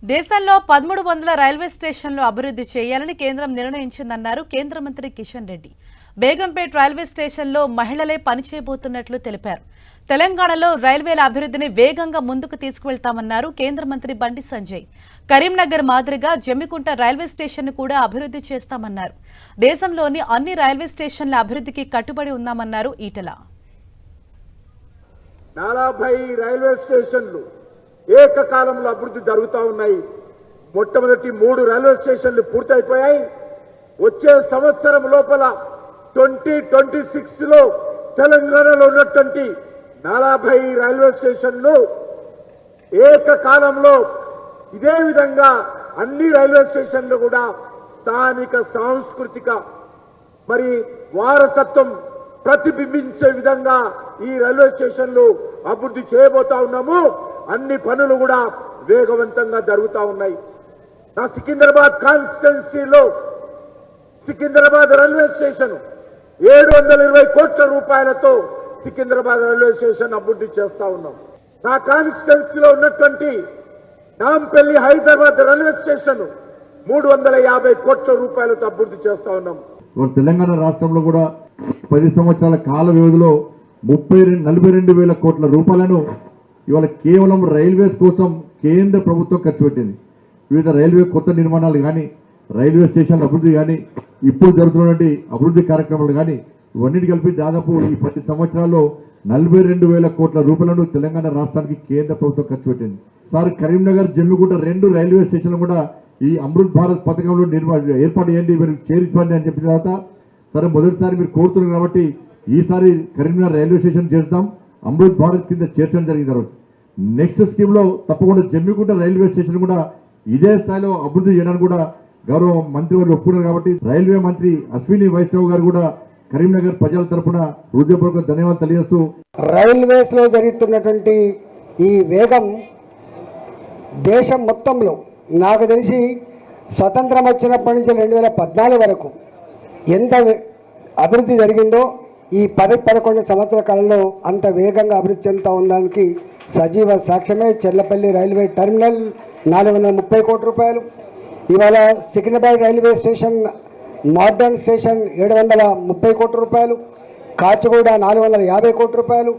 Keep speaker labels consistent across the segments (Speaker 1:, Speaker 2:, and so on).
Speaker 1: దేశంలో 1300 రైల్వే స్టేషన్లు అభివృద్ధి చేయాలని కేంద్రం నిర్ణయించిందన్నారు కేంద్ర మంత్రి కిషన్ రెడ్డి. బేగంపేట్ రైల్వే స్టేషన్లో మహిళలే పనిచేయబోతున్నట్లు తెలిపారు. తెలంగాణలో రైల్వేల అభివృద్ధిని వేగంగా ముందుకు తీసుకువెళ్తామన్నారు కేంద్ర మంత్రి బండి సంజయ్. కరీంనగర్ మాదిరిగా జమ్మికుంట రైల్వే స్టేషన్ను కూడా అభివృద్ధి చేస్తామన్నారు. దేశంలోని అన్ని రైల్వే స్టేషన్ల అభివృద్ధికి కట్టుబడి ఉన్నామన్నారు ఈటల.
Speaker 2: 40 రైల్వే స్టేషన్లు ఏకకాలంలో అభివృద్ధి జరుగుతూ ఉన్నాయి. మొట్టమొదటి 3 రైల్వే స్టేషన్లు పూర్తయిపోయాయి. వచ్చే సంవత్సరం లోపల 2026లో తెలంగాణలో ఉన్నటువంటి 40 రైల్వే స్టేషన్లు ఏకకాలంలో ఇదే విధంగా అన్ని రైల్వే స్టేషన్లు కూడా స్థానిక సాంస్కృతిక మరి వారసత్వం ప్రతిబింబించే విధంగా ఈ రైల్వే స్టేషన్లు అభివృద్ధి చేయబోతా ఉన్నాము. అన్ని పనులు కూడా వేగవంతంగా జరుగుతూ ఉన్నాయి. నా సికింద్రాబాద్ కాన్స్టిట్యున్సీలో సికింద్రాబాద్ రైల్వే స్టేషన్ 720 కోట్ల రూపాయలతో సికింద్రాబాద్ రైల్వే స్టేషన్ అభివృద్ధి చేస్తా ఉన్నాం. నా కాన్స్టిట్యున్సీలో ఉన్నటువంటి నాంపల్లి హైదరాబాద్ రైల్వే స్టేషన్ 350 కోట్ల రూపాయలతో అభివృద్ధి చేస్తా ఉన్నాం.
Speaker 3: తెలంగాణ రాష్ట్రంలో కూడా 10 సంవత్సరాల కాల వ్యవధిలో 42,000 కోట్ల రూపాయలను ఇవాళ కేవలం రైల్వేస్ కోసం కేంద్ర ప్రభుత్వం ఖర్చు పెట్టింది. వివిధ రైల్వే కొత్త నిర్మాణాలు కానీ, రైల్వే స్టేషన్ల అభివృద్ధి కానీ, ఇప్పుడు జరుగుతున్నటువంటి అభివృద్ధి కార్యక్రమాలు కానీ ఇవన్నిటి కలిపి దాదాపు ఈ 10 సంవత్సరాల్లో 42,000 కోట్ల రూపాయలను తెలంగాణ రాష్ట్రానికి కేంద్ర ప్రభుత్వం ఖర్చు పెట్టింది. సార్ కరీంనగర్ జమ్మిగుంట 2 రైల్వే స్టేషన్లు కూడా ఈ అమృత్ భారత్ పథకంలో ఏర్పాటు చేయండి, మీరు చేర్చుకోండి అని చెప్పిన తర్వాత సరే మొదటిసారి మీరు కోరుతున్నారు కాబట్టి ఈసారి కరీంనగర్ రైల్వే స్టేషన్ చేస్తాం, అమృత్ భారత్ కింద చేర్చడం జరిగింది. నెక్స్ట్ స్కీమ్ లో తప్పకుండా జమ్మిగుంట రైల్వే స్టేషన్ కూడా ఇదే స్థాయిలో అభివృద్ధి చేయడానికి కూడా గౌరవ మంత్రి వారు ఒప్పుకున్నారు. కాబట్టి రైల్వే మంత్రి అశ్విని వైష్ణవ్ గారు కూడా కరీంనగర్ ప్రజల తరఫున హృదయపూర్వక ధన్యవాదాలు తెలియజేస్తూ
Speaker 4: రైల్వేస్ లో జరుగుతున్నటువంటి ఈ వేగం దేశం మొత్తంలో నాకు తెలిసి స్వతంత్రం వచ్చినప్పటి నుంచి 2014 వరకు ఎంత అభివృద్ధి జరిగిందో ఈ 10-11 సంవత్సరాల కాలంలో అంత వేగంగా అభివృద్ధి చెందుతూ ఉండడానికి సజీవ సాక్ష్యమే. చెర్లపల్లి రైల్వే టెర్మినల్ 430 కోట్ల రూపాయలు, ఇవాళ Secunderabad railway station modern station 730 కోట్ల రూపాయలు, కాచిగూడ 450 కోట్ల రూపాయలు,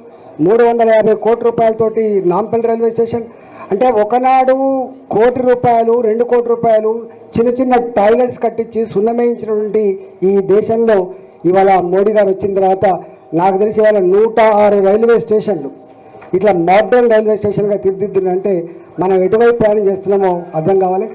Speaker 4: 350 కోట్ల రూపాయలతోటి నాంపల్లి రైల్వే స్టేషన్. అంటే ఒకనాడు 1 కోటి రూపాయలు 2 కోట్ల రూపాయలు చిన్న చిన్న టాయిలెట్స్ కట్టించి సున్నమేయించినటువంటి ఈ దేశంలో ఇవాళ మోడీ గారు వచ్చిన తర్వాత నాకు తెలిసి ఇవాళ 106 రైల్వే స్టేషన్లు ఇట్లా మోడర్న్ రైల్వే స్టేషన్గా తీర్చిదిద్దునంటే మనం ఎటువైపు ప్రయాణం చేస్తున్నామో అర్థం కావాలి.